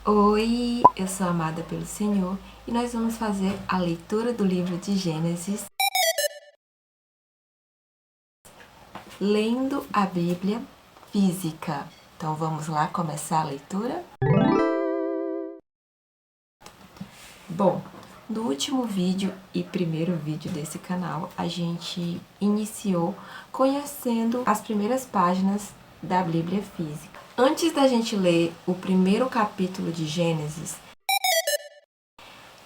Oi, eu sou amada pelo Senhor e nós vamos fazer a leitura do livro de Gênesis, lendo a Bíblia física. Então vamos lá começar a leitura? Bom, no último vídeo e primeiro vídeo desse canal, a gente iniciou conhecendo as primeiras páginas da Bíblia física. Antes da gente ler o primeiro capítulo de Gênesis,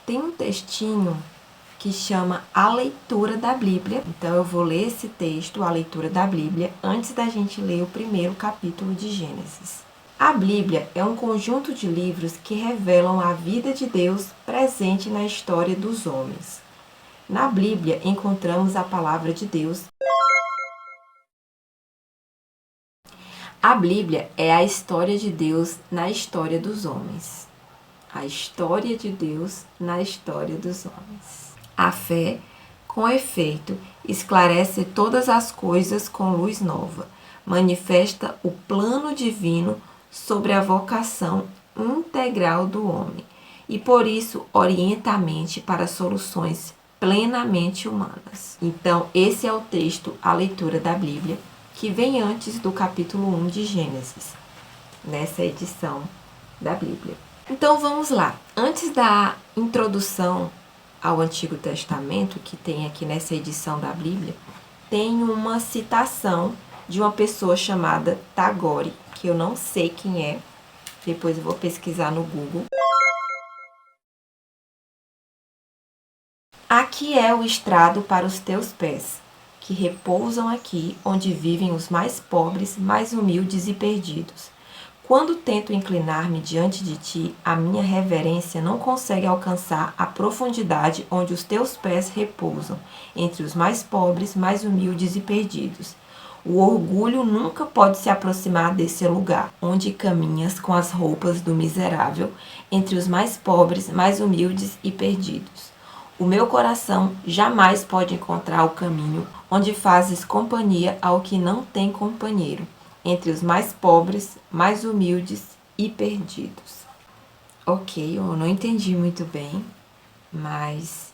tem um textinho que chama A Leitura da Bíblia. Então eu vou ler esse texto, A Leitura da Bíblia, antes da gente ler o primeiro capítulo de Gênesis. A Bíblia é um conjunto de livros que revelam a vida de Deus presente na história dos homens. Na Bíblia encontramos a palavra de Deus. A Bíblia é a história de Deus na história dos homens. A história de Deus na história dos homens. A fé, com efeito, esclarece todas as coisas com luz nova, manifesta o plano divino sobre a vocação integral do homem e, por isso, orienta a mente para soluções plenamente humanas. Então, esse é o texto, a leitura da Bíblia, que vem antes do capítulo 1 de Gênesis, nessa edição da Bíblia. Então, vamos lá. Antes da introdução ao Antigo Testamento, que tem aqui nessa edição da Bíblia, tem uma citação de uma pessoa chamada Tagore, que eu não sei quem é, depois eu vou pesquisar no Google. Aqui é o estrado para os teus pés, que repousam aqui, onde vivem os mais pobres, mais humildes e perdidos. Quando tento inclinar-me diante de ti, a minha reverência não consegue alcançar a profundidade onde os teus pés repousam, entre os mais pobres, mais humildes e perdidos. O orgulho nunca pode se aproximar desse lugar, onde caminhas com as roupas do miserável, entre os mais pobres, mais humildes e perdidos. O meu coração jamais pode encontrar o caminho onde fazes companhia ao que não tem companheiro, entre os mais pobres, mais humildes e perdidos. Ok, eu não entendi muito bem, mas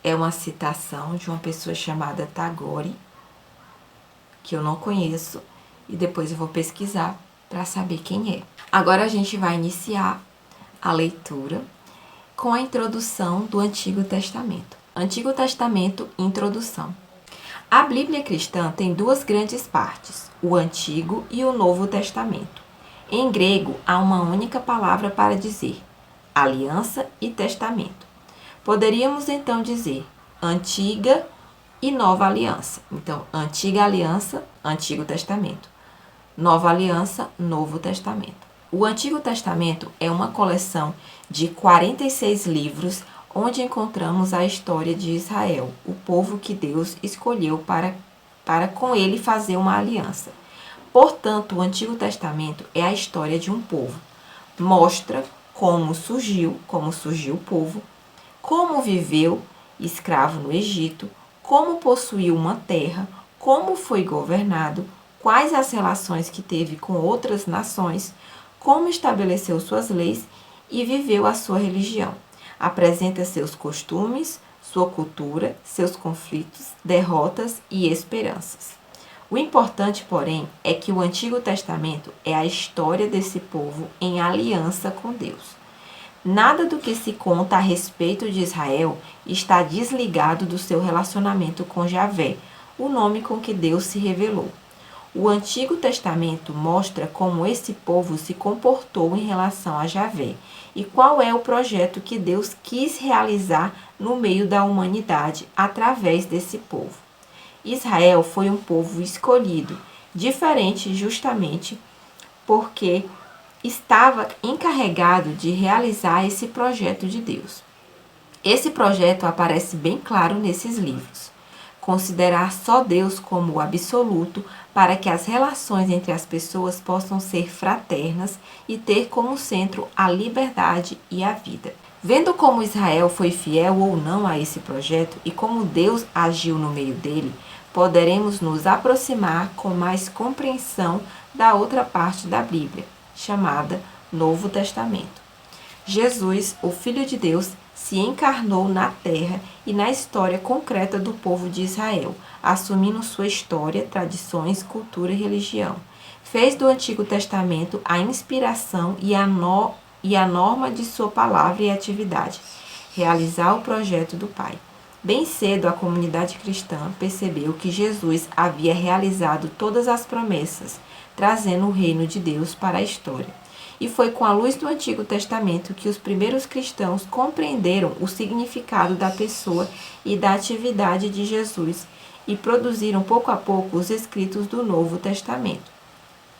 é uma citação de uma pessoa chamada Tagore, que eu não conheço, e depois eu vou pesquisar para saber quem é. Agora a gente vai iniciar a leitura com a introdução do Antigo Testamento. Antigo Testamento, introdução. A Bíblia cristã tem duas grandes partes, o Antigo e o Novo Testamento. Em grego, há uma única palavra para dizer aliança e testamento. Poderíamos então dizer antiga e nova aliança. Então, antiga aliança, Antigo Testamento. Nova aliança, Novo Testamento. O Antigo Testamento é uma coleção de 46 livros onde encontramos a história de Israel, o povo que Deus escolheu para com ele fazer uma aliança. Portanto, o Antigo Testamento é a história de um povo. Mostra como surgiu o povo, como viveu escravo no Egito, como possuiu uma terra, como foi governado, quais as relações que teve com outras nações, como estabeleceu suas leis e viveu a sua religião. Apresenta seus costumes, sua cultura, seus conflitos, derrotas e esperanças. O importante, porém, é que o Antigo Testamento é a história desse povo em aliança com Deus. Nada do que se conta a respeito de Israel está desligado do seu relacionamento com Javé, o nome com que Deus se revelou. O Antigo Testamento mostra como esse povo se comportou em relação a Javé e qual é o projeto que Deus quis realizar no meio da humanidade através desse povo. Israel foi um povo escolhido, diferente justamente porque estava encarregado de realizar esse projeto de Deus. Esse projeto aparece bem claro nesses livros. considerar só Deus como o absoluto para que as relações entre as pessoas possam ser fraternas e ter como centro a liberdade e a vida. Vendo como Israel foi fiel ou não a esse projeto e como Deus agiu no meio dele, poderemos nos aproximar com mais compreensão da outra parte da Bíblia, chamada Novo Testamento. Jesus, o Filho de Deus, se encarnou na terra e na história concreta do povo de Israel, assumindo sua história, tradições, cultura e religião. Fez do Antigo Testamento a inspiração e a norma de sua palavra e atividade, realizar o projeto do Pai. Bem cedo, a comunidade cristã percebeu que Jesus havia realizado todas as promessas, trazendo o reino de Deus para a história. E foi com a luz do Antigo Testamento que os primeiros cristãos compreenderam o significado da pessoa e da atividade de Jesus e produziram pouco a pouco os escritos do Novo Testamento,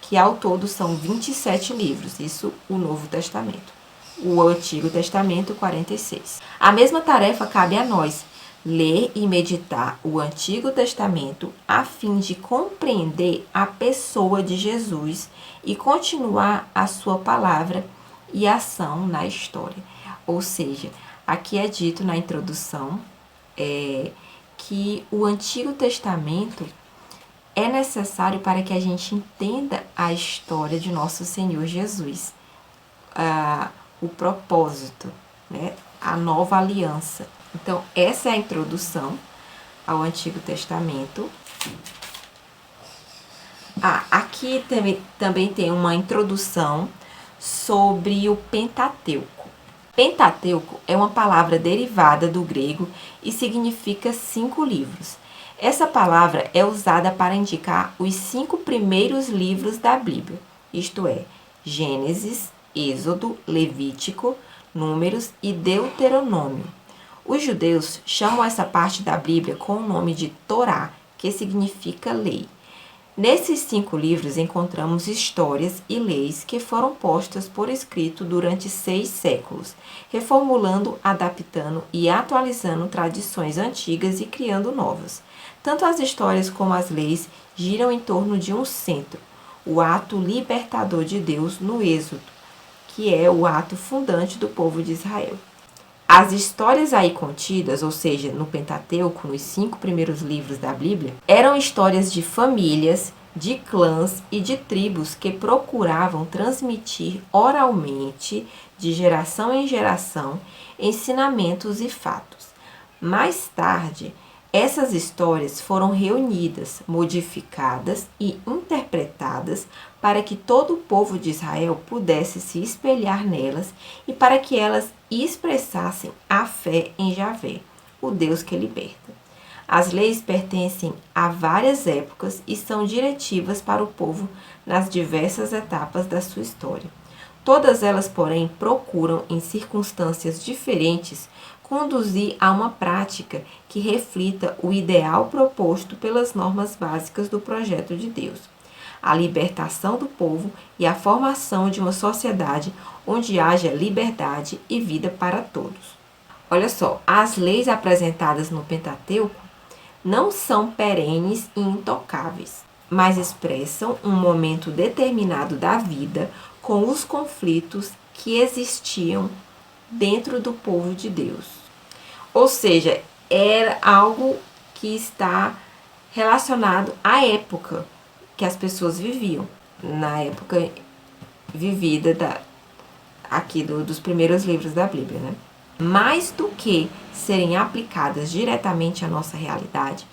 que ao todo são 27 livros, isso o Novo Testamento. O Antigo Testamento, 46. A mesma tarefa cabe a nós, ler e meditar o Antigo Testamento a fim de compreender a pessoa de Jesus e continuar a sua palavra e ação na história. Ou seja, aqui é dito na introdução que o Antigo Testamento é necessário para que a gente entenda a história de nosso Senhor Jesus, o propósito, né? A nova aliança. Então, essa é a introdução ao Antigo Testamento. Aqui também tem uma introdução sobre o Pentateuco. Pentateuco é uma palavra derivada do grego e significa 5 livros. Essa palavra é usada para indicar os 5 primeiros livros da Bíblia, isto é, Gênesis, Êxodo, Levítico, Números e Deuteronômio. Os judeus chamam essa parte da Bíblia com o nome de Torá, que significa lei. Nesses 5 livros encontramos histórias e leis que foram postas por escrito durante 6 séculos, reformulando, adaptando e atualizando tradições antigas e criando novas. Tanto as histórias como as leis giram em torno de um centro, o ato libertador de Deus no Êxodo, que é o ato fundante do povo de Israel. As histórias aí contidas, ou seja, no Pentateuco, nos 5 primeiros livros da Bíblia, eram histórias de famílias, de clãs e de tribos que procuravam transmitir oralmente, de geração em geração, ensinamentos e fatos. Mais tarde, essas histórias foram reunidas, modificadas e interpretadas para que todo o povo de Israel pudesse se espelhar nelas e para que elas expressassem a fé em Javé, o Deus que liberta. As leis pertencem a várias épocas e são diretivas para o povo nas diversas etapas da sua história. Todas elas, porém, procuram, em circunstâncias diferentes, conduzir a uma prática que reflita o ideal proposto pelas normas básicas do projeto de Deus, a libertação do povo e a formação de uma sociedade onde haja liberdade e vida para todos. Olha só, as leis apresentadas no Pentateuco não são perenes e intocáveis, mas expressam um momento determinado da vida com os conflitos que existiam dentro do povo de Deus. Ou seja, era algo que está relacionado à época que as pessoas viviam, na época vivida dos primeiros livros da Bíblia, né? Mais do que serem aplicadas diretamente à nossa realidade,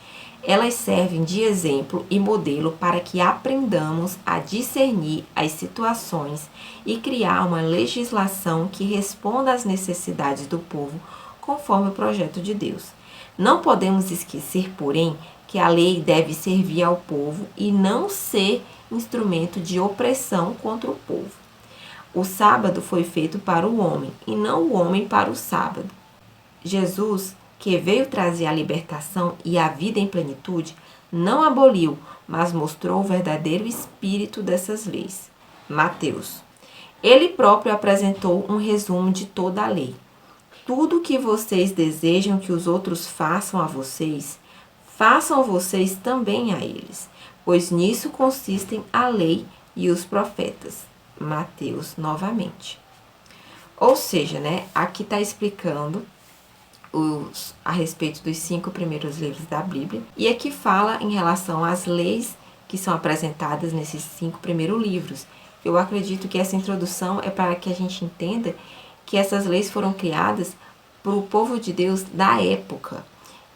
elas servem de exemplo e modelo para que aprendamos a discernir as situações e criar uma legislação que responda às necessidades do povo conforme o projeto de Deus. Não podemos esquecer, porém, que a lei deve servir ao povo e não ser instrumento de opressão contra o povo. O sábado foi feito para o homem e não o homem para o sábado. Jesus, que veio trazer a libertação e a vida em plenitude, não aboliu, mas mostrou o verdadeiro espírito dessas leis. Mateus. Ele próprio apresentou um resumo de toda a lei. Tudo o que vocês desejam que os outros façam a vocês, façam vocês também a eles, pois nisso consistem a lei e os profetas. Mateus novamente. Ou seja, né, aqui está explicando a respeito dos 5 primeiros livros da Bíblia, e aqui fala em relação às leis que são apresentadas nesses 5 primeiros livros. Eu acredito que essa introdução é para que a gente entenda que essas leis foram criadas para o povo de Deus da época,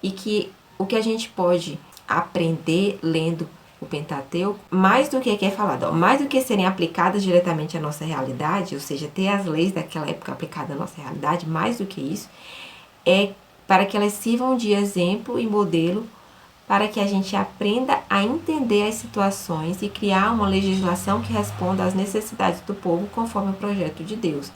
e que o que a gente pode aprender lendo o Pentateuco, mais do que é falado, mais do que serem aplicadas diretamente à nossa realidade, ou seja, ter as leis daquela época aplicadas à nossa realidade, mais do que isso, é para que elas sirvam de exemplo e modelo para que a gente aprenda a entender as situações e criar uma legislação que responda às necessidades do povo conforme o projeto de Deus.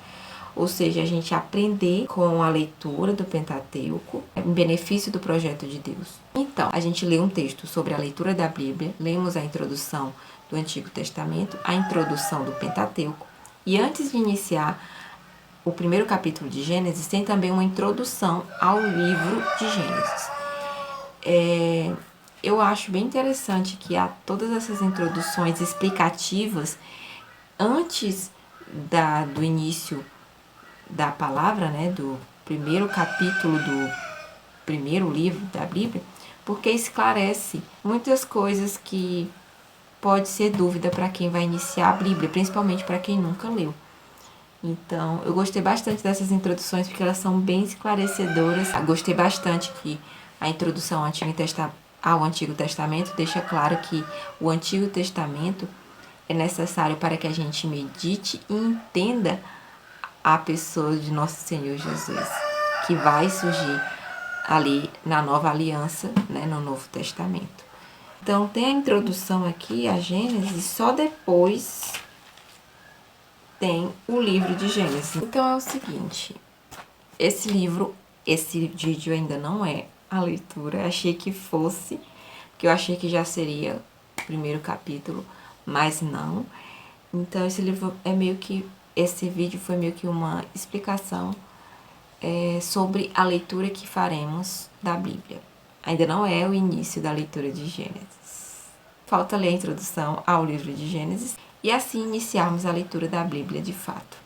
Ou seja, a gente aprender com a leitura do Pentateuco em benefício do projeto de Deus. Então, a gente lê um texto sobre a leitura da Bíblia, lemos a introdução do Antigo Testamento, a introdução do Pentateuco, e antes de iniciar o primeiro capítulo de Gênesis, tem também uma introdução ao livro de Gênesis. Eu acho bem interessante que há todas essas introduções explicativas antes do início da palavra, né, do primeiro capítulo do primeiro livro da Bíblia, porque esclarece muitas coisas que pode ser dúvida para quem vai iniciar a Bíblia, principalmente para quem nunca leu. Então, eu gostei bastante dessas introduções porque elas são bem esclarecedoras. Gostei bastante que a introdução ao Antigo Testamento deixa claro que o Antigo Testamento é necessário para que a gente medite e entenda a pessoa de Nosso Senhor Jesus, que vai surgir ali na Nova Aliança, né, no Novo Testamento. Então, tem a introdução aqui, a Gênesis, só depois tem o livro de Gênesis. Então, é o seguinte, esse vídeo ainda não é a leitura, achei que fosse, porque eu achei que já seria o primeiro capítulo, mas não. Então, esse vídeo foi meio que uma explicação sobre a leitura que faremos da Bíblia. Ainda não é o início da leitura de Gênesis. Falta ler a introdução ao livro de Gênesis e assim iniciarmos a leitura da Bíblia de fato.